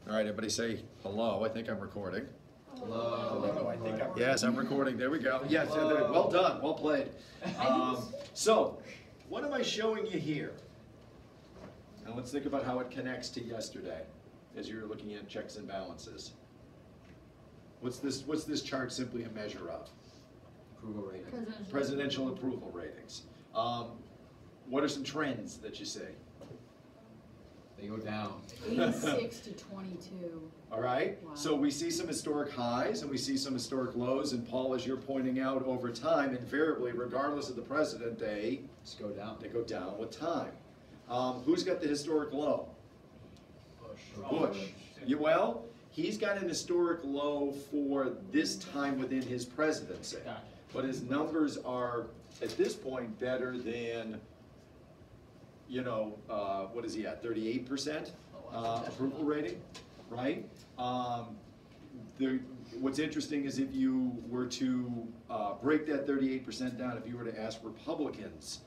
All right, everybody say hello. I think I'm recording. Hello. I think Yes, I'm recording. There we go. Yes, well done. Well played. So, what am I showing you here? Now let's think about how it connects to yesterday as you're looking at checks and balances. What's this chart simply a measure of? Approval rating. Presidential approval ratings. What are some trends that you see? They go down. 86 to 22. All right, Wow. so we see some historic highs and we see some historic lows, and Paul, as you're pointing out, over time, invariably, regardless of the president, they go down. go down with time. Who's got the historic low? Bush. Well, he's got an historic low for this time within his presidency. But his numbers are, at this point, better than, you know, what is he at, 38% approval rating, right? What's interesting is if you were to break that 38% down, if you were to ask Republicans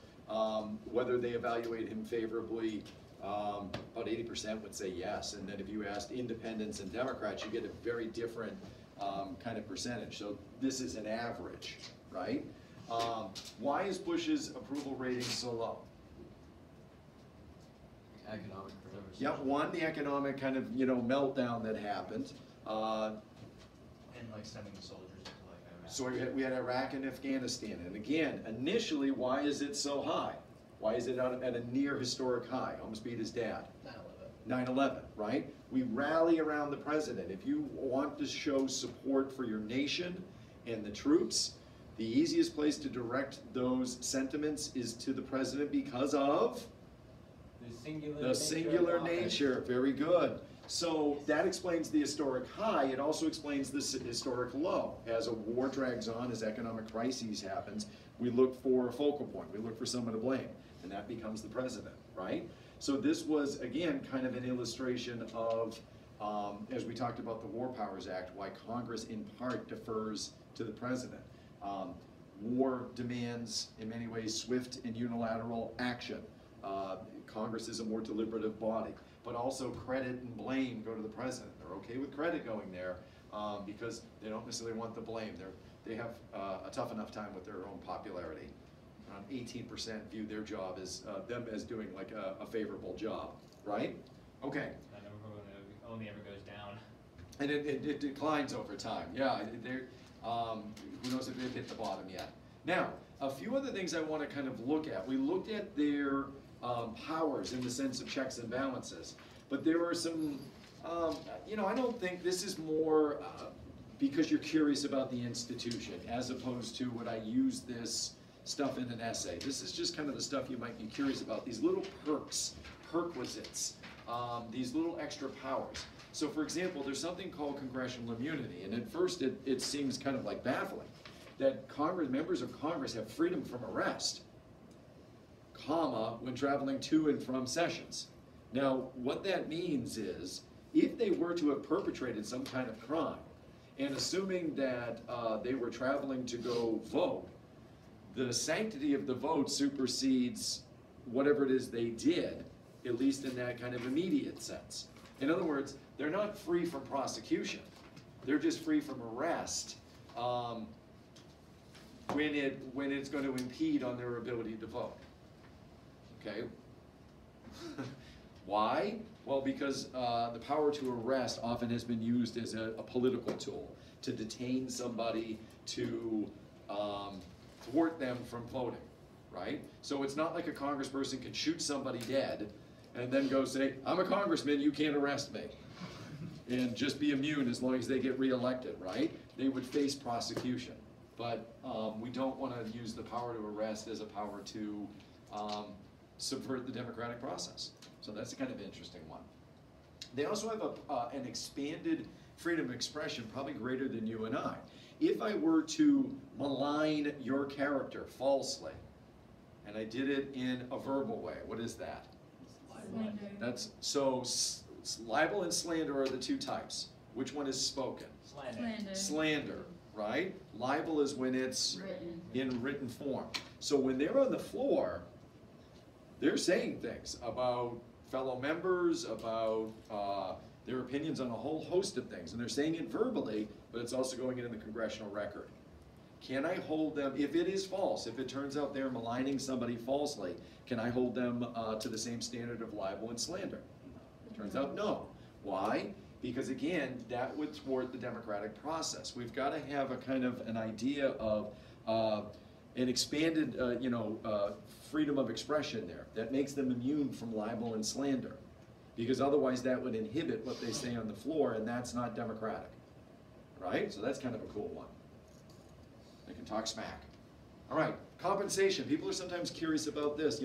whether they evaluate him favorably, about 80% would say yes. And then if you asked independents and Democrats, you get a very different kind of percentage. So this is an average, right? Why is Bush's approval rating so low? Economic forever. Yeah, one, the economic kind of, you know, meltdown that happened. And like sending the soldiers to like Iraq. So we had Iraq and Afghanistan. And again, initially, why is it so high? Why is it at a near historic high? Almost beat his dad. 9/11, right? We rally around the president. If you want to show support for your nation and the troops, the easiest place to direct those sentiments is to the president because of the singular nature. Very good. So that explains the historic high. It also explains the historic low. As a war drags on, as economic crises happens, we look for a focal point. We look for someone to blame, and that becomes the president, right? So this was, again, kind of an illustration of, as we talked about the War Powers Act, why Congress in part defers to the president. War demands, in many ways, swift and unilateral action. Congress is a more deliberative body, but also credit and blame go to the president. They're okay with credit going there because they don't necessarily want the blame. They have a tough enough time with their own popularity. Around 18% view their job as them as doing like a favorable job, right? Okay. That number only ever goes down. And it declines over time. Yeah, who knows if they've hit the bottom yet. Now, a few other things I want to kind of look at. We looked at their powers in the sense of checks and balances, but there are some, you know, I don't think this is more because you're curious about the institution as opposed to would I use this stuff in an essay. This is just kind of the stuff you might be curious about, these little perquisites, these little extra powers. So for example, there's something called congressional immunity, and at first it seems kind of like baffling that members of Congress have freedom from arrest, comma, when traveling to and from sessions. Now, what that means is, if they were to have perpetrated some kind of crime, and assuming that they were traveling to go vote, the sanctity of the vote supersedes whatever it is they did, at least in that kind of immediate sense. In other words, they're not free from prosecution. They're just free from arrest when it's going to impede on their ability to vote. Okay? Why? Well, because the power to arrest often has been used as a political tool to detain somebody, to thwart them from voting, right? So it's not like a congressperson can shoot somebody dead and then go say, I'm a congressman, you can't arrest me, and just be immune as long as they get reelected, right? They would face prosecution. But we don't want to use the power to arrest as a power to subvert the democratic process. So that's a kind of interesting one. They also have an expanded freedom of expression, probably greater than you and I. If I were to malign your character falsely, and I did it in a verbal way, what is that? Slander. That's so libel and slander are the two types. Which one is spoken? Slander. Slander, right? Libel is when it's Written. in written form. So when they're on the floor, they're saying things about fellow members, about their opinions on a whole host of things, and they're saying it verbally, but it's also going in the congressional record. Can I hold them, if it is false, if it turns out they're maligning somebody falsely, can I hold them to the same standard of libel and slander? Turns out no. Why? Because again, that would thwart the democratic process. We've got to have a kind of an idea of an expanded, freedom of expression there that makes them immune from libel and slander. Because otherwise that would inhibit what they say on the floor, and that's not democratic. Right? So that's kind of a cool one. They can talk smack. All right, compensation. People are sometimes curious about this.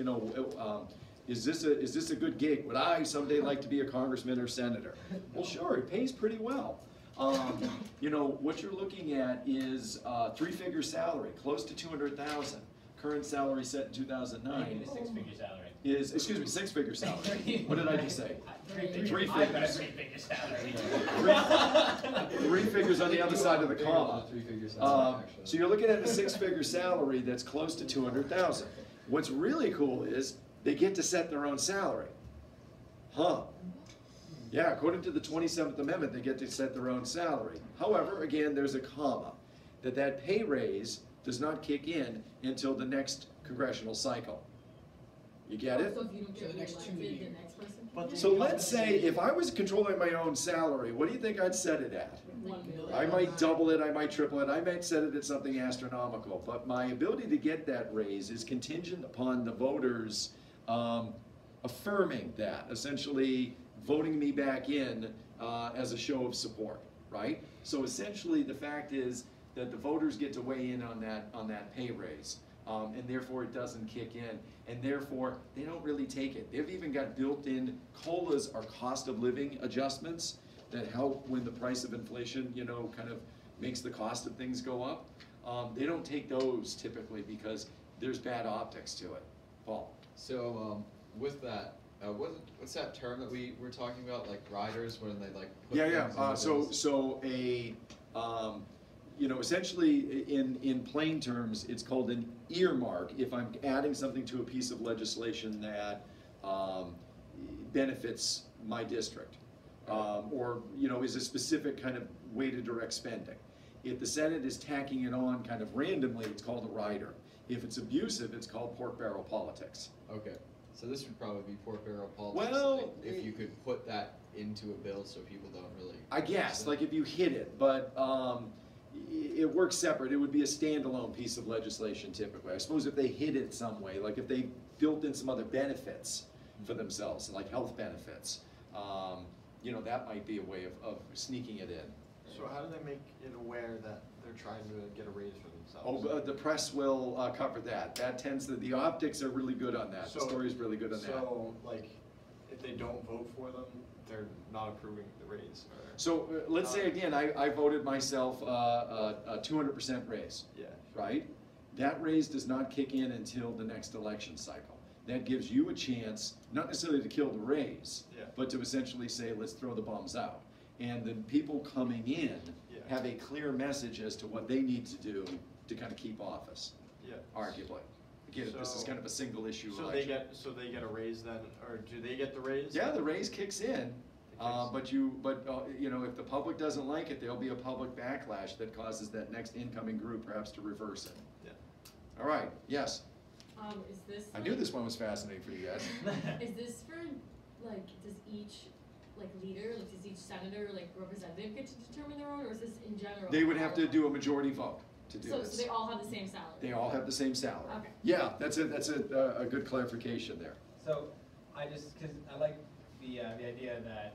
Is this a good gig? Would I someday like to be a congressman or senator? Well, sure, it pays pretty well. What you're looking at is three-figure salary, close to 200,000. Current salary set in 2009 Six-figure salary. is, excuse me, six-figure salary. What did I just say? Three I've got a figures. three-figure salary. Three figures on the other side of the comma. Three-figure salary, actually. So you're looking at a six-figure salary that's close to 200,000. What's really cool is they get to set their own salary. Huh. Yeah, according to the 27th Amendment, they get to set their own salary. However, again, there's a comma, that pay raise does not kick in until the next congressional cycle. You get it? So if you don't So get the next 2 reelected, the years. next person can But get it? So let's say if I was controlling my own salary, what do you think I'd set it at? 1 million. I might double it, I might triple it, I might set it at something astronomical, but my ability to get that raise is contingent upon the voters affirming that, essentially voting me back in as a show of support, right? So essentially the fact is that the voters get to weigh in on that pay raise, and therefore it doesn't kick in, and therefore they don't really take it. They've even got built-in COLAs, or cost of living adjustments, that help when the price of inflation, kind of makes the cost of things go up. They don't take those typically because there's bad optics to it. Paul? So, with that, what's that term that we were talking about, like riders, when they like put Yeah, things in the so bills? essentially in plain terms, it's called an earmark if I'm adding something to a piece of legislation that benefits my district. Or is a specific kind of way to direct spending. If the Senate is tacking it on kind of randomly, it's called a rider. If it's abusive, it's called pork barrel politics. Okay, so this would probably be pork barrel politics. Well, if you could put that into a bill so people don't really. I guess, like if you hit it, but it works separate. It would be a standalone piece of legislation typically. I suppose if they hit it some way, like if they built in some other benefits for themselves, like health benefits, that might be a way of sneaking it in. So how do they make it aware that they're trying to get a raise for Oh, themselves? the press will cover that. That tends to, the optics are really good on that. The So- story's really good on that. So, like, if they don't vote for them, they're not approving the raise, or? So let's say again, I voted myself a 200% raise, Yeah. right? That raise does not kick in until the next election cycle. That gives you a chance, not necessarily to kill the raise, Yeah. but to essentially say, let's throw the bums out. And the people coming in Yeah. have a clear message as to what they need to do to kind of keep office, Yeah. arguably. Again, this is So- kind of a single issue So election. they get a raise then, or do they get the raise? Yeah, the raise kicks in, It kicks- but if the public doesn't like it, there'll be a public backlash that causes that next incoming group perhaps to reverse it. Yeah. All right, yes, Is this? I knew this one was fascinating for you guys. Is this for, does each, leader, does each senator, representative get to determine their own, or is this in general? They would have to do a majority vote to do So this. they all have the same salary? They all have the same salary. Okay. Yeah, that's a good clarification there. So, cause I like the idea that,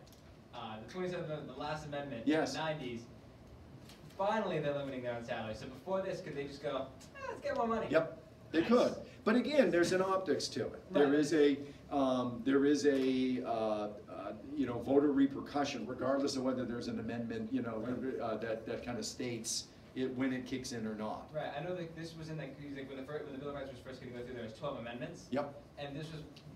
the 27th, the last amendment, in Yes. the 90s, finally they're limiting their own salary. So before this, could they just go, let's get more money? Yep, they Nice. could. But again, there's an optics to it. There Right. is a voter repercussion, regardless of whether there's an amendment, that kind of states it when it kicks in or not. Right, I know that this was in when the Bill of Rights was first gonna go through, there was 12 amendments. Yep. And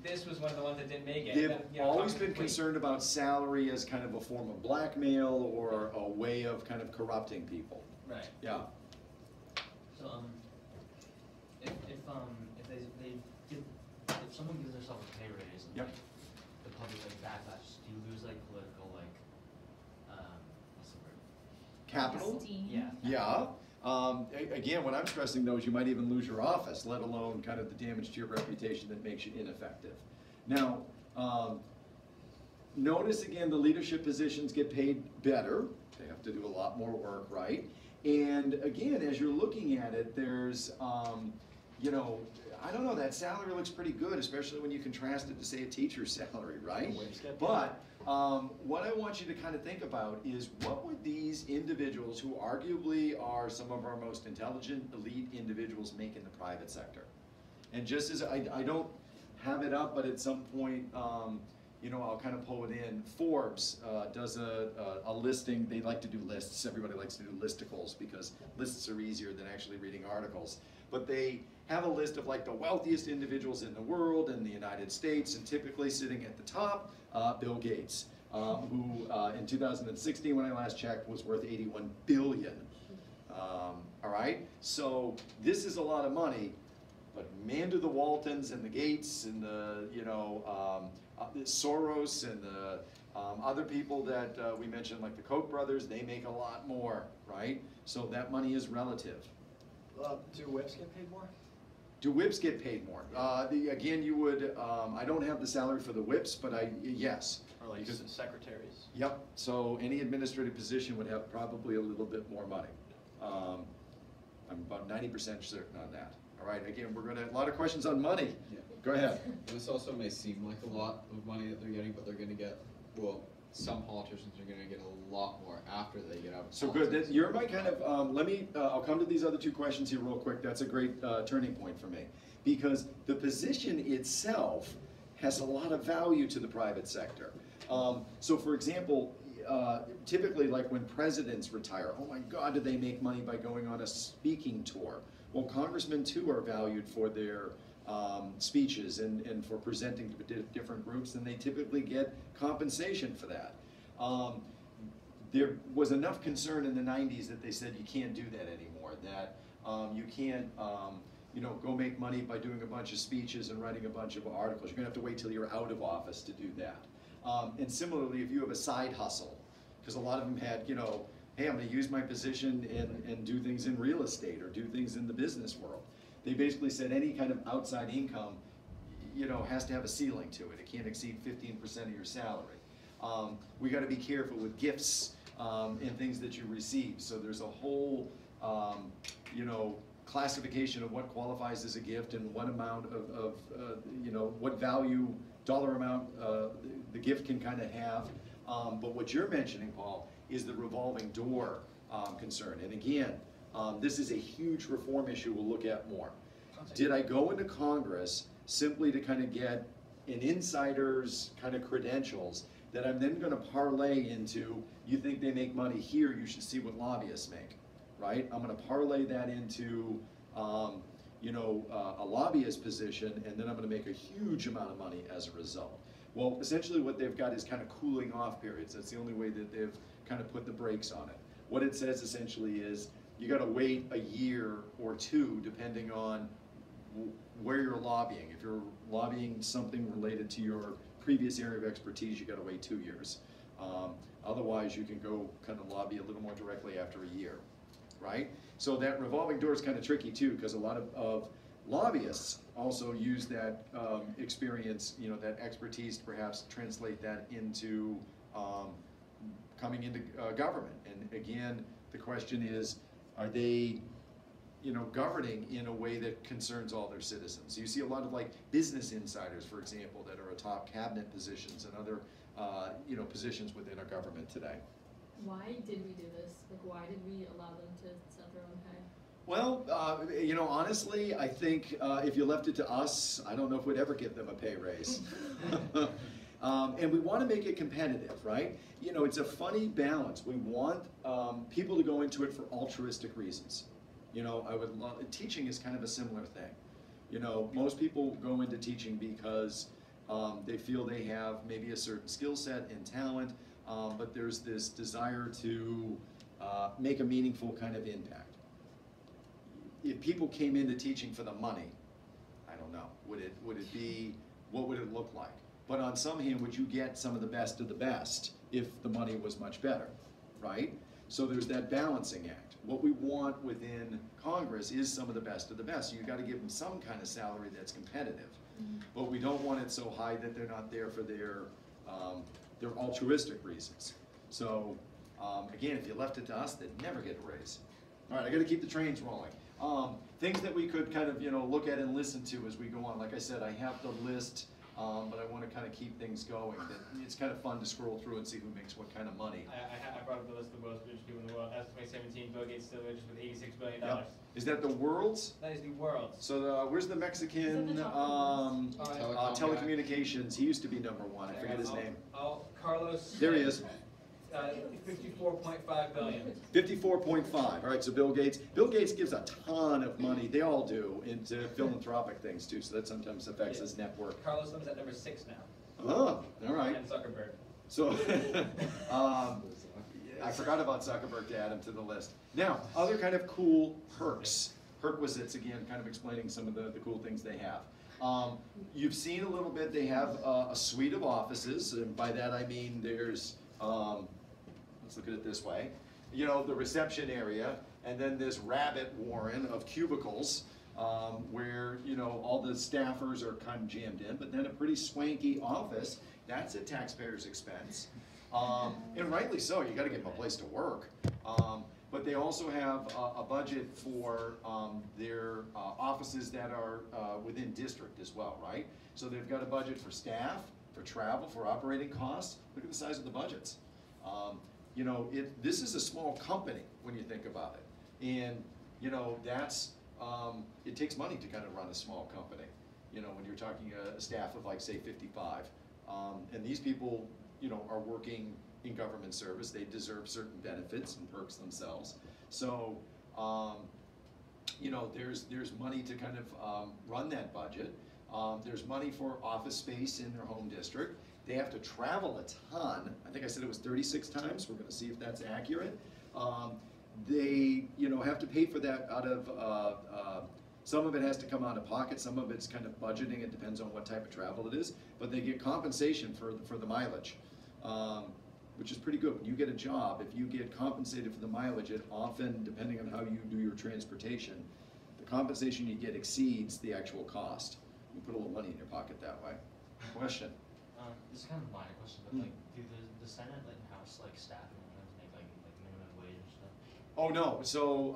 this was one of the ones that didn't make it. They've Then, always Congress been wait. concerned about salary as kind of a form of blackmail or a way of kind of corrupting people. Right. Yeah. So, if someone gives themselves a pay raise and Yep. the public backlash, do you lose political capital. Esteem. Yeah. Yeah. Again, what I'm stressing though is you might even lose your office, let alone kind of the damage to your reputation that makes you ineffective. Now, notice again the leadership positions get paid better. They have to do a lot more work, right? And again, as you're looking at it, there's, you know, I don't know, that salary looks pretty good, especially when you contrast it to, say, a teacher's salary, right? But what I want you to kind of think about is what would these individuals, who arguably are some of our most intelligent, elite individuals, make in the private sector? And just as I don't have it up, but at some point, you know, I'll kind of pull it in. Forbes does a listing. They like to do lists. Everybody likes to do listicles because lists are easier than actually reading articles. But they have a list of like the wealthiest individuals in the world in the United States, and typically sitting at the top, Bill Gates, who in 2016, when I last checked, was worth $81 billion. All right, so this is a lot of money, but man, do the Waltons and the Gates and the, you know, Soros and the other people that we mentioned, like the Koch brothers, they make a lot more, right? So that money is relative. Do whips get paid more? Do whips get paid more? Again, you would, I don't have the salary for the whips, but yes. Or like Because- secretaries? Yep, so any administrative position would have probably a little bit more money. I'm about 90% certain on that. All right, again, we're gonna, a lot of questions on money. Yeah. Go ahead. And this also may seem like a lot of money that they're getting, but they're gonna get, well, some politicians are gonna get a lot more after they get out of So good, politics. you're my kind of, let me, I'll come to these other two questions here real quick. That's a great turning point for me. Because the position itself has a lot of value to the private sector. So for example, typically like when presidents retire, oh my God, do they make money by going on a speaking tour? Well, congressmen too are valued for their speeches and for presenting to different groups, and they typically get compensation for that. There was enough concern in the 90s that they said you can't do that anymore, that you can't you know, go make money by doing a bunch of speeches and writing a bunch of articles. You're gonna have to wait till you're out of office to do that. And similarly, if you have a side hustle, because a lot of them had, you know, hey, I'm gonna use my position and do things in real estate or do things in the business world. They basically said any kind of outside income, you know, has to have a ceiling to it. It can't exceed 15% of your salary. We gotta be careful with gifts and things that you receive. So there's a whole, you know, classification of what qualifies as a gift and what amount of you know, what value, dollar amount the gift can kind of have. But what you're mentioning, Paul, is the revolving door concern. And again, this is a huge reform issue we'll look at more. Did I go into Congress simply to kind of get an insider's kind of credentials that I'm then gonna parlay into, you think they make money here, you should see what lobbyists make, right? I'm gonna parlay that into, you know, a lobbyist position, and then I'm gonna make a huge amount of money as a result. Well, essentially what they've got is kind of cooling off periods. That's the only way that they've kind of put the brakes on it. What it says essentially is you gotta wait a year or two depending on where you're lobbying. If you're lobbying something related to your previous area of expertise, you gotta wait 2 years. Otherwise, you can go kind of lobby a little more directly after a year, right? So that revolving door is kind of tricky too, because a lot of lobbyists also use that experience, you know, that expertise to perhaps translate that into coming into government. And again, the question is, are they, you know, governing in a way that concerns all their citizens? You see a lot of like business insiders, for example, that are atop cabinet positions and other, you know, positions within our government today. Why did we do this? Like, why did we allow them to set their own pay? Well, you know, honestly, I think if you left it to us, I don't know if we'd ever give them a pay raise. And we want to make it competitive, right? You know, it's a funny balance. We want people to go into it for altruistic reasons. You know, I would love, teaching is kind of a similar thing. You know, most people go into teaching because they feel they have maybe a certain skill set and talent, but there's this desire to make a meaningful kind of impact. If people came into teaching for the money, I don't know, would it be, what would it look like? But on some hand, would you get some of the best if the money was much better, right? So there's that balancing act. What we want within Congress is some of the best of the best. So you gotta give them some kind of salary that's competitive. But we don't want it so high that they're not there for their altruistic reasons. So, again, if you left it to us, they'd never get a raise. All right, I gotta keep the trains rolling. Things that we could kind of, look at and listen to as we go on. Like I said, I have the list, but I wanna kind of keep things going. It's kind of fun to scroll through and see who makes what kind of money. I brought up the list of the most rich people in the world. As of 2017, Bill Gates still rich with $86 billion. Yep. Is that the world's? That is the world's. So where's the Mexican Is that the top Telecom guy. telecommunications? He used to be number one. I forget his name. Carlos. There he is. 54.5 billion. 54.5. All right, so Bill Gates. Bill Gates gives a ton of money. They all do into philanthropic things too. So that sometimes affects his net worth. Carlos Slim's at number 6 now. Oh, all right. And Zuckerberg. So I forgot about Zuckerberg to add him to the list. Now, other kind of cool perks. Perquisites, again, kind of explaining some of the cool things they have. You've seen a little bit, they have a suite of offices, and by that I mean there's, let's look at it this way, the reception area, and then this rabbit warren of cubicles, where, all the staffers are kind of jammed in, but then a pretty swanky office, that's at taxpayers' expense. And rightly so, you gotta give them a place to work. But they also have a budget for their offices that are within district as well, right? So they've got a budget for staff, for travel, for operating costs. Look at the size of the budgets. This is a small company when you think about it. And, that's, it takes money to kind of run a small company. When you're talking a staff of like, say, 55. And these people, are working in government service. They deserve certain benefits and perks themselves. So, there's money to kind of run that budget. There's money for office space in their home district. They have to travel a ton. I think I said it was 36 times. We're going to see if that's accurate. They, have to pay for that out of, some of it has to come out of pocket, some of it's kind of budgeting, it depends on what type of travel it is, but they get compensation for the mileage, which is pretty good. When you get a job, if you get compensated for the mileage, it often, depending on how you do your transportation, the compensation you get exceeds the actual cost. You put a little money in your pocket that way. Question? This is kind of a minor question, but like, do the Senate and House staff make like minimum wage and stuff? Oh, no. So,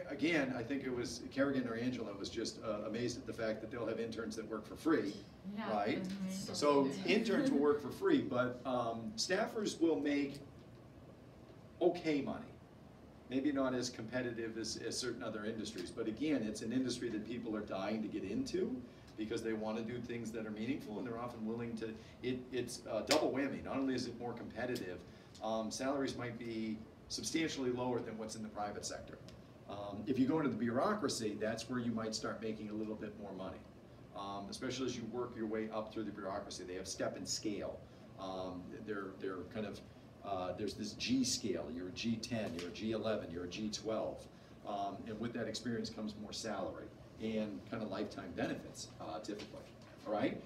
again, I think it was Kerrigan or Angela was just amazed at the fact that they'll have interns that work for free, Yeah, right? mhm. So interns will work for free, but staffers will make okay money. Maybe not as competitive as certain other industries, but again, it's an industry that people are dying to get into because they want to do things that are meaningful, and they're often willing to, it's a double whammy. Not only is it more competitive, salaries might be substantially lower than what's in the private sector. If you go into the bureaucracy, that's where you might start making a little bit more money, especially as you work your way up through the bureaucracy. They have step and scale. They're kind of, there's this G scale. You're a G10, you're a G11, you're a G12. And with that experience comes more salary and kind of lifetime benefits, typically, all right?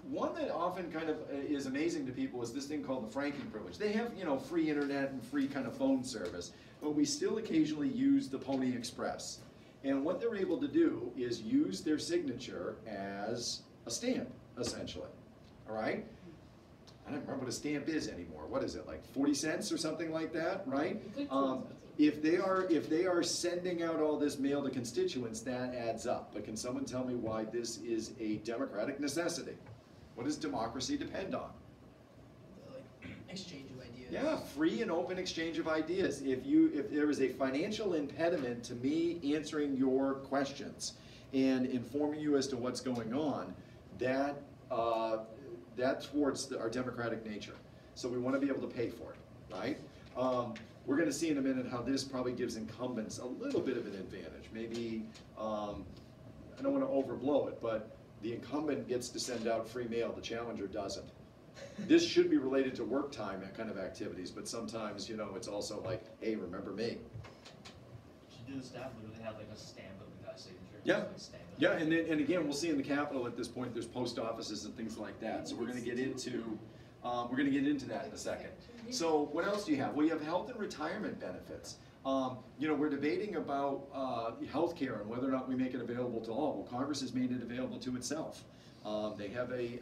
One that often kind of is amazing to people is this thing called the franking privilege. They have, free internet and free kind of phone service, but we still occasionally use the Pony Express. And what they're able to do is use their signature as a stamp, essentially, all right? I don't remember what a stamp is anymore. What is it, like 40 cents or something like that, right? If they are sending out all this mail to constituents, that adds up. But can someone tell me why this is a democratic necessity? What does democracy depend on? Exchange of ideas. Yeah, free and open exchange of ideas. If there is a financial impediment to me answering your questions and informing you as to what's going on, that thwarts our democratic nature. So we want to be able to pay for it, right? We're going to see in a minute how this probably gives incumbents a little bit of an advantage. Maybe, I don't want to overblow it, but the incumbent gets to send out free mail, the challenger doesn't. This should be related to work time, that kind of activities, but sometimes, it's also like, hey, remember me. Should do the staff literally have a stamp of the guy's signature? Yeah. Just, stamp it? Yeah, and again, we'll see in the Capitol at this point, there's post offices and things like that. So we're going to get into We're gonna get into that in a second. So what else do you have? Well, you have health and retirement benefits. We're debating about healthcare and whether or not we make it available to all. Well, Congress has made it available to itself. They have a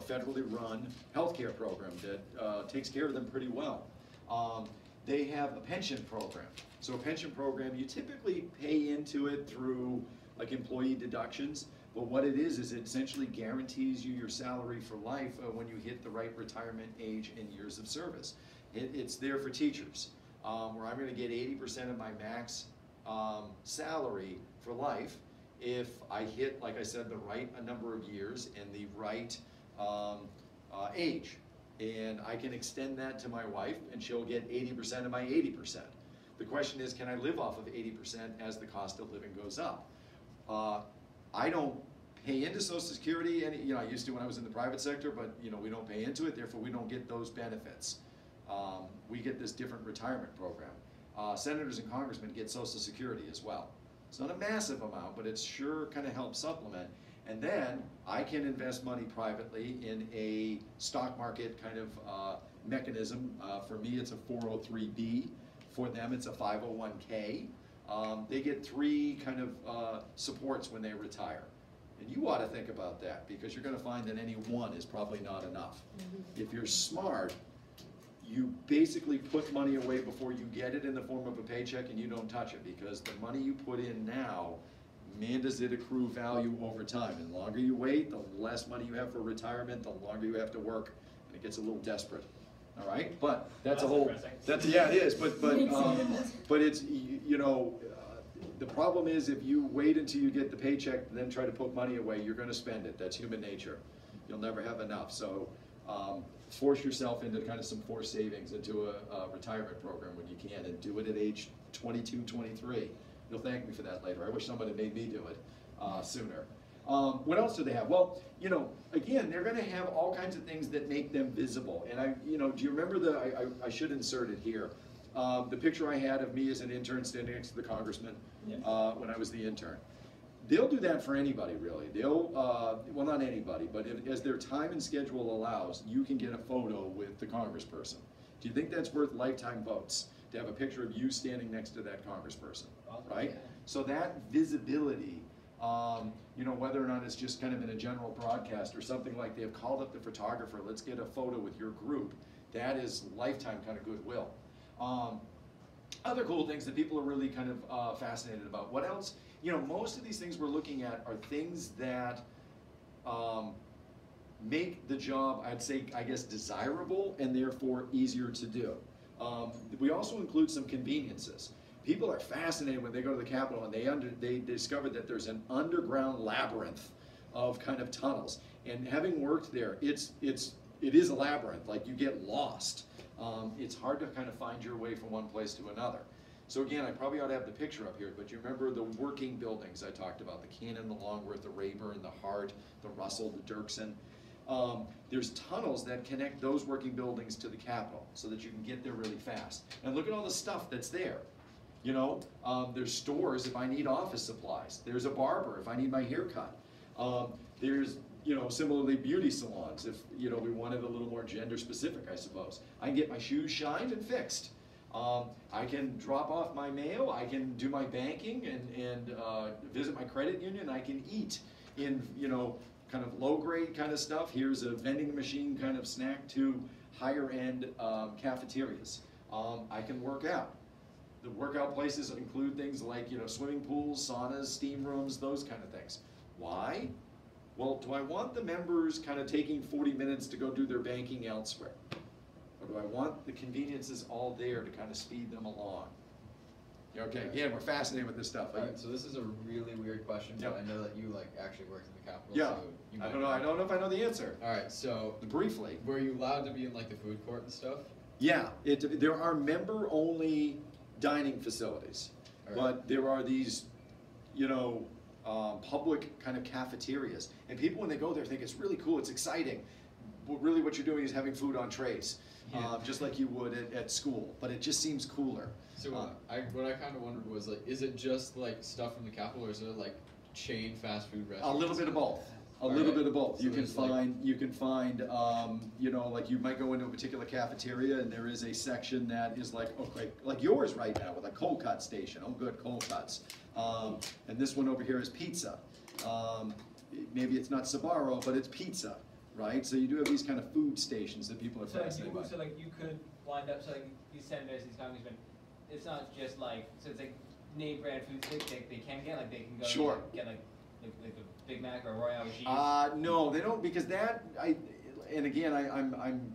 federally run healthcare program that takes care of them pretty well. They have a pension program. So a pension program, you typically pay into it through like employee deductions, but what it is it essentially guarantees you your salary for life when you hit the right retirement age and years of service. It's there for teachers, where I'm gonna get 80% of my max salary for life if I hit, like I said, the right number of years and the right age. And I can extend that to my wife and she'll get 80% of my 80%. The question is, can I live off of 80% as the cost of living goes up? I don't pay into Social Security, and I used to when I was in the private sector, but we don't pay into it, therefore we don't get those benefits. We get this different retirement program. Senators and congressmen get Social Security as well. It's not a massive amount, but it sure kind of helps supplement. And then I can invest money privately in a stock market kind of mechanism. For me, it's a 403B. For them, it's a 501K. They get 3 kind of supports when they retire. And you ought to think about that, because you're going to find that any one is probably not enough. If you're smart, you basically put money away before you get it in the form of a paycheck, and you don't touch it, because the money you put in now, man, does it accrue value over time. And the longer you wait, the less money you have for retirement, the longer you have to work, and it gets a little desperate. All right, but that's a whole. Depressing. Yeah, it is. But it's the problem is if you wait until you get the paycheck and then try to put money away, you're going to spend it. That's human nature. You'll never have enough. So force yourself into kind of some forced savings into a retirement program when you can, and do it at age 22, 23. You'll thank me for that later. I wish somebody made me do it sooner. What else do they have? Well, again, they're going to have all kinds of things that make them visible. And do you remember I should insert it here. The picture I had of me as an intern standing next to the congressman when I was the intern. They'll do that for anybody, really. They'll, well, not anybody, but as their time and schedule allows, you can get a photo with the congressperson. Do you think that's worth lifetime votes, to have a picture of you standing next to that congressperson, right? So that visibility, whether or not it's just kind of in a general broadcast or something like they have called up the photographer, let's get a photo with your group, that is lifetime kind of goodwill. Other cool things that people are really kind of fascinated about. What else? Most of these things we're looking at are things that make the job, I guess, desirable and therefore easier to do. We also include some conveniences. People are fascinated when they go to the Capitol and they discover that there's an underground labyrinth of kind of tunnels. And having worked there, it is a labyrinth. Like, you get lost. It's hard to kind of find your way from one place to another. So again, I probably ought to have the picture up here, but you remember the working buildings I talked about, the Cannon, the Longworth, the Rayburn, the Hart, the Russell, the Dirksen. There's tunnels that connect those working buildings to the Capitol so that you can get there really fast. And look at all the stuff that's there. There's stores if I need office supplies. There's a barber if I need my hair cut. There's, similarly beauty salons if, we wanted a little more gender specific, I suppose. I can get my shoes shined and fixed. I can drop off my mail, I can do my banking and visit my credit union, I can eat in, kind of low grade kind of stuff. Here's a vending machine kind of snack to higher end cafeterias. I can work out. The workout places include things like, swimming pools, saunas, steam rooms, those kind of things. Why? Well, do I want the members kind of taking 40 minutes to go do their banking elsewhere? Or do I want the conveniences all there to kind of speed them along? Okay, again, we're fascinated with this stuff. Alright, so this is a really weird question, but I know that you actually worked in the Capitol. Yeah, so you I might don't know if I know the answer. Alright, so Briefly. were you allowed to be in the food court and stuff? Yeah, there are member-only dining facilities, but there are these, public kind of cafeterias. And people, when they go there, think it's really cool, it's exciting. But really what you're doing is having food on trays, just like you would at school. But it just seems cooler. So what I kind of wondered was, is it just stuff from the Capitol, or is it chain fast food restaurants? A little bit of both. A little Alright. bit of both. So You can there's like- find, you know, like you might go into a particular cafeteria and there is a section that is like, okay, like yours right now with a cold cut station. Oh, good, cold cuts. And this one over here is pizza. Maybe it's not Sbarro, but it's pizza, right? So you do have these kind of food stations that people are So like fascinated by. so like you could wind up, so like these senators, these congressmen, it's not just like, so it's like name brand foods they can get, like they can go Sure. and get like a Big Mac or a Royale with cheese. No, they don't, because that, and again, I'm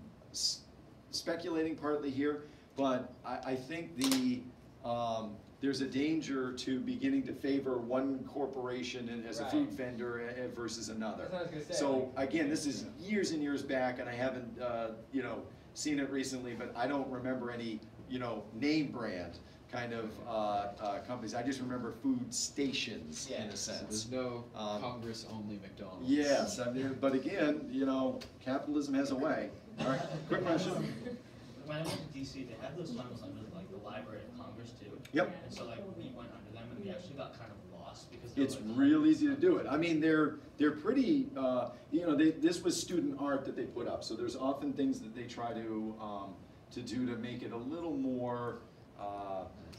speculating partly here, but I think there's a danger to beginning to favor one corporation as a food Right. vendor versus another. That's what I was gonna say, So like- again, this is years and years back, and I haven't, you know, seen it recently, but I don't remember any, you know, name brand kind of companies. I just remember food stations in a So sense. there's no Um, Congress-only McDonald's. Yes, I mean, but again, you know, capitalism has a way. All right, quick question. When I went to DC, they had those tunnels under like the Library of Congress too. Yep. And so like we went under them and we actually got kind of lost because they were, It's like, real easy to do it. I mean, they're pretty, you know, this was student art that they put up, so there's often things that they try to do to make it a little more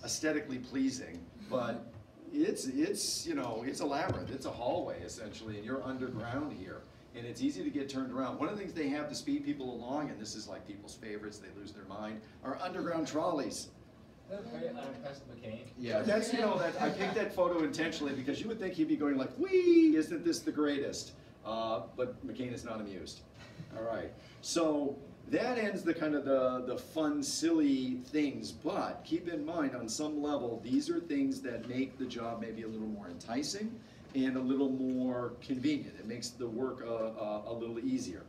aesthetically pleasing, but it's, you know, it's a labyrinth, it's a hallway essentially, and you're underground here. And it's easy to get turned around. One of the things they have to speed people along, and this is like people's favorites, they lose their mind, are underground trolleys. That's very unimpressed McCain. Yeah. That's, you know, I picked that photo intentionally because you would think he'd be going like, wee, isn't this the greatest? But McCain is not amused. All right, so that ends the kind of the fun, silly things, but keep in mind, on some level, these are things that make the job maybe a little more enticing and a little more convenient. It makes the work a little easier.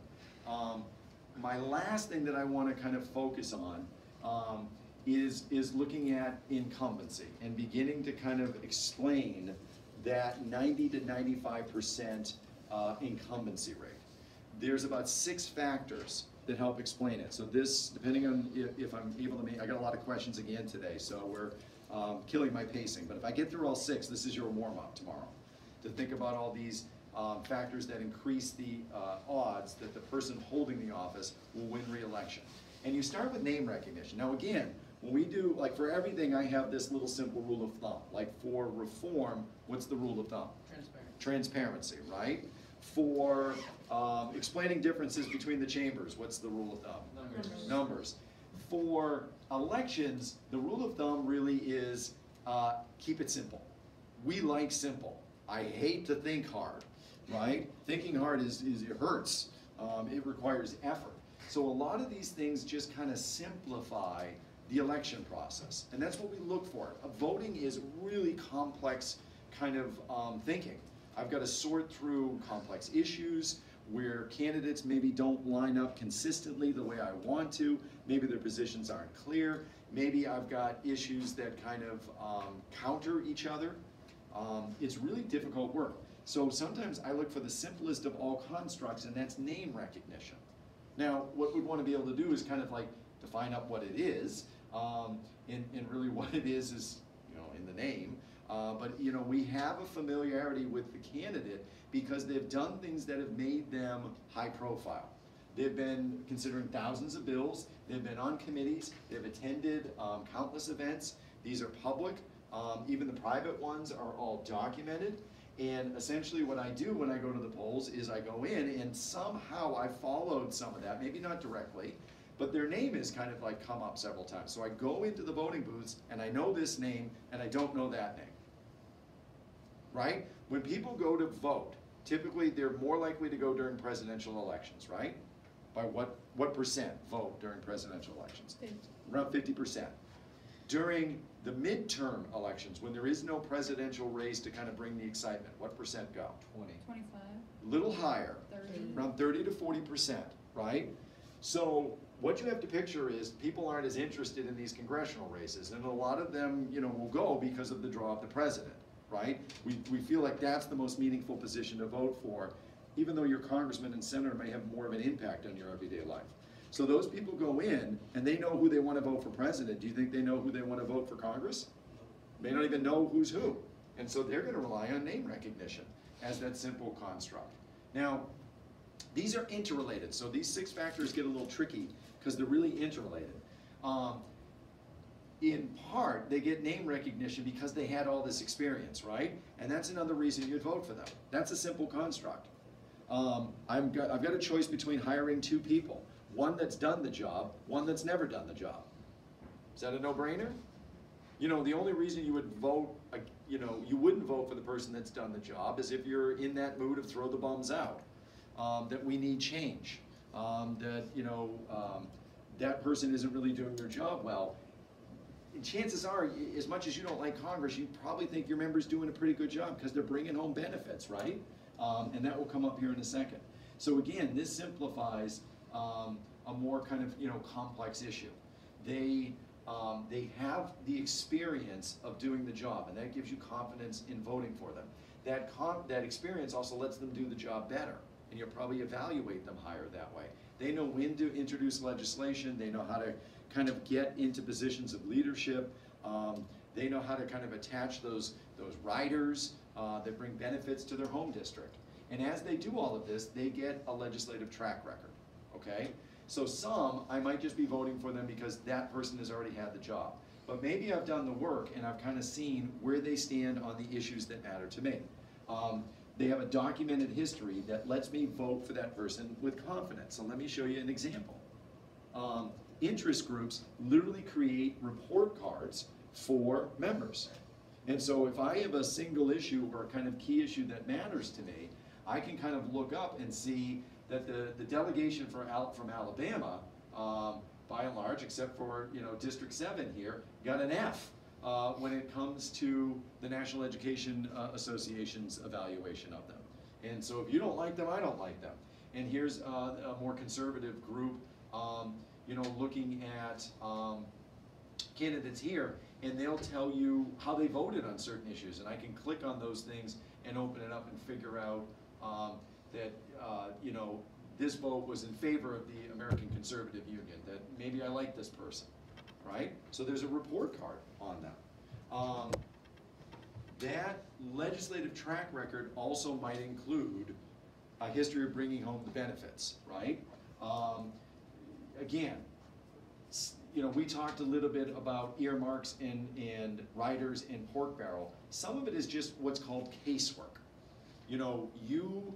My last thing that I want to kind of focus on is looking at incumbency and beginning to kind of explain that 90 to 95% incumbency rate. There's about 6 factors that help explain it. So this, depending on if I'm able to make, I got a lot of questions again today, so we're killing my pacing. But if I get through all 6, this is your warm-up tomorrow, to think about all these factors that increase the odds that the person holding the office will win re-election. And you start with name recognition. Now again, when we do, like for everything, I have this little simple rule of thumb. Like for reform, what's the rule of thumb? Transparency, right? For explaining differences between the chambers, what's the rule of thumb? Numbers. For elections, the rule of thumb really is keep it simple. We like simple. I hate to think hard, right? Thinking hard is it hurts. It requires effort. So a lot of these things just kind of simplify the election process, and that's what we look for. Voting is really complex kind of thinking. I've got to sort through complex issues where candidates maybe don't line up consistently the way I want to. Maybe their positions aren't clear. Maybe I've got issues that kind of counter each other. It's really difficult work. So sometimes I look for the simplest of all constructs, and that's name recognition. Now, what we'd want to be able to do is kind of like define up what it is, and really what it is, you know, in the name. But you know, we have a familiarity with the candidate because they've done things that have made them high profile. They've been considering thousands of bills, they've been on committees, they've attended countless events. These are public, even the private ones are all documented. And essentially what I do when I go to the polls is I go in and somehow I followed some of that, maybe not directly, but their name has kind of like come up several times. So I go into the voting booths and I know this name and I don't know that name, right? When people go to vote, typically they're more likely to go during presidential elections, right? By what percent vote during presidential elections? Around 50%. During the midterm elections, when there is no presidential race to kind of bring the excitement, what percent go? 20. 25, Little higher, 30. around 30 to 40%, right? So what you have to picture is people aren't as interested in these congressional races, and a lot of them, you know, will go because of the draw of the president, right? We feel like that's the most meaningful position to vote for, even though your congressman and senator may have more of an impact on your everyday life. So those people go in and they know who they want to vote for president. Do you think they know who they want to vote for Congress? They don't even know who's who. And so they're going to rely on name recognition as that simple construct. Now, these are interrelated, so these 6 factors get a little tricky because they're really interrelated. In part, they get name recognition because they had all this experience, right? And that's another reason you'd vote for them. That's a simple construct. I've got a choice between hiring 2 people, one that's done the job, one that's never done the job. Is that a no-brainer? You know, the only reason you would vote, you know, you wouldn't vote for the person that's done the job is if you're in that mood of throw the bums out, that we need change, that, you know, that person isn't really doing their job well. And chances are, as much as you don't like Congress, you probably think your member's doing a pretty good job because they're bringing home benefits, right? And that will come up here in a second. So again, this simplifies a more kind of, you know, complex issue. They have the experience of doing the job, and that gives you confidence in voting for them. That experience also lets them do the job better, and you'll probably evaluate them higher that way. They know when to introduce legislation. They know how to kind of get into positions of leadership. They know how to kind of attach those riders that bring benefits to their home district. And as they do all of this, they get a legislative track record, okay? So some, I might just be voting for them because that person has already had the job. But maybe I've done the work and I've kind of seen where they stand on the issues that matter to me. They have a documented history that lets me vote for that person with confidence. So let me show you an example. Interest groups literally create report cards for members. And so if I have a single issue or a kind of key issue that matters to me, I can kind of look up and see that the delegation from Alabama, by and large, except for, you know, District 7 here, got an F when it comes to the National Education Association's evaluation of them. And so if you don't like them, I don't like them. And here's a more conservative group, you know, looking at candidates here, and they'll tell you how they voted on certain issues. And I can click on those things and open it up and figure out that, you know, this vote was in favor of the American Conservative Union, that maybe I like this person, right? So there's a report card on them. That legislative track record also might include a history of bringing home the benefits, right? Again, you know, we talked a little bit about earmarks and riders and pork barrel. Some of it is just what's called casework. You know, you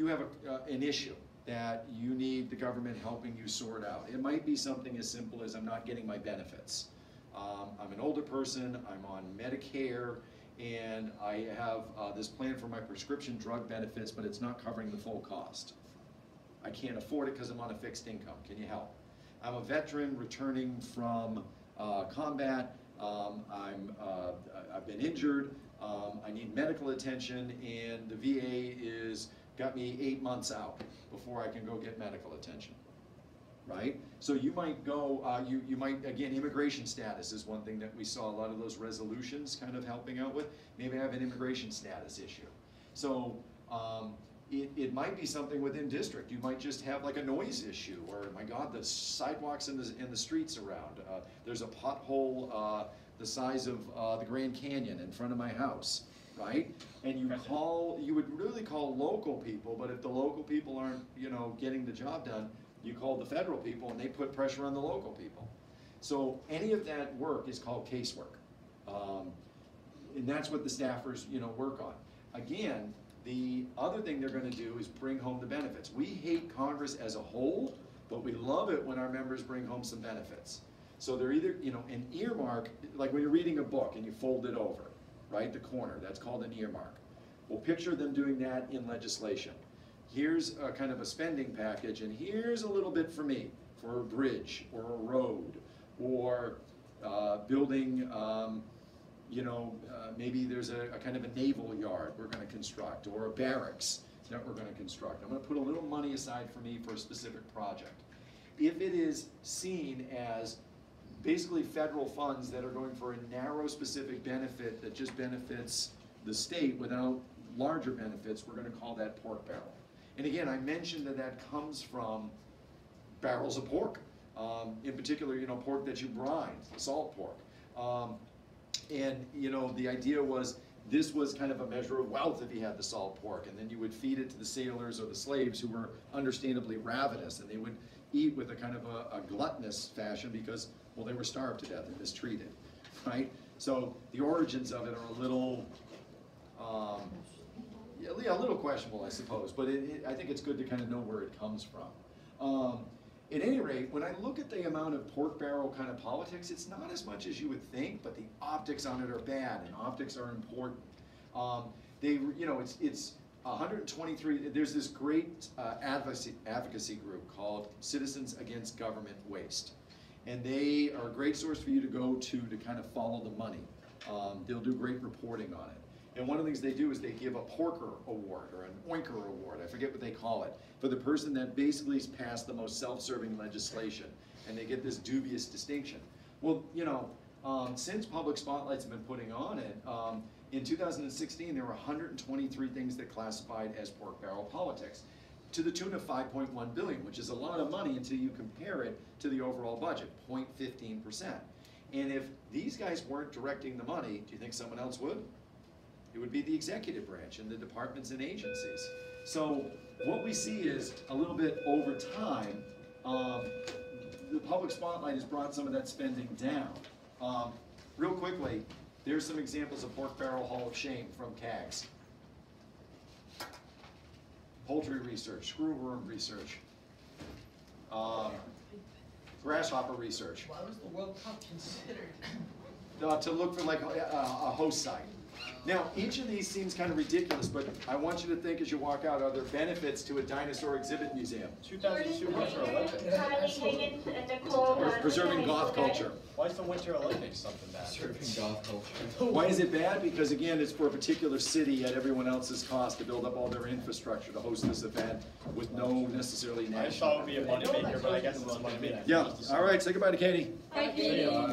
have an issue that you need the government helping you sort out. It might be something as simple as I'm not getting my benefits. I'm an older person, I'm on Medicare, and I have this plan for my prescription drug benefits, but it's not covering the full cost. I can't afford it because I'm on a fixed income. Can you help? I'm a veteran returning from combat. I've been injured. I need medical attention, and the VA is got me 8 months out before I can go get medical attention, right? So you might go, you might, again, immigration status is one thing that we saw a lot of those resolutions kind of helping out with. Maybe I have an immigration status issue. So it might be something within district. You might just have like a noise issue, or my God, the sidewalks and the streets around. There's a pothole the size of the Grand Canyon in front of my house, right? And you would really call local people, but if the local people aren't, you know, getting the job done, you call the federal people and they put pressure on the local people. So any of that work is called casework. And that's what the staffers, you know, work on. Again, the other thing they're going to do is bring home the benefits. We hate Congress as a whole, but we love it when our members bring home some benefits. So they're either, you know, an earmark, like when you're reading a book and you fold it over, right, the corner, that's called an earmark. Well, picture them doing that in legislation. Here's a kind of a spending package, and here's a little bit for me, for a bridge, or a road, or building, you know, maybe there's a kind of a naval yard we're going to construct, or a barracks that we're going to construct. I'm going to put a little money aside for me for a specific project. If it is seen as basically federal funds that are going for a narrow specific benefit that just benefits the state without larger benefits, we're going to call that pork barrel. And again, I mentioned that that comes from barrels of pork. In particular, you know, pork that you brine, salt pork. And, you know, the idea was this was kind of a measure of wealth if you had the salt pork, and then you would feed it to the sailors or the slaves who were understandably ravenous, and they would eat with a kind of a gluttonous fashion because, well, they were starved to death and mistreated, right? So the origins of it are a little, yeah, a little questionable, I suppose, but I think it's good to kind of know where it comes from. At any rate, when I look at the amount of pork barrel kind of politics, it's not as much as you would think, but the optics on it are bad, and optics are important. It's 123, there's this great advocacy group called Citizens Against Government Waste. And they are a great source for you to go to kind of follow the money. They'll do great reporting on it. And one of the things they do is they give a Porker Award or an Oinker Award, I forget what they call it, for the person that basically has passed the most self-serving legislation. And they get this dubious distinction. Well, since Public Spotlights have been putting on it, in 2016 there were 123 things that classified as pork barrel politics, to the tune of $5.1 billion, which is a lot of money until you compare it to the overall budget, 0.15%. And if these guys weren't directing the money, do you think someone else would? It would be the executive branch and the departments and agencies. So what we see is a little bit over time, the Public Spotlight has brought some of that spending down. Real quickly, there's some examples of Pork Barrel Hall of Shame from CAGS. Poultry research, screwworm research, grasshopper research. Why was the World Cup considered? To look for like a host site. Now, each of these seems kind of ridiculous, but I want you to think as you walk out, are there benefits to a dinosaur exhibit museum? 2002 Winter Olympics. Or preserving goth culture. Why is the Winter Olympics something bad? Serving goth culture. Why is it bad? Because again, it's for a particular city at everyone else's cost to build up all their infrastructure to host this event with no necessarily I just national. thought it would be a money maker, but I guess it's a money maker. Yeah, all right, say goodbye to Katie. Thank you.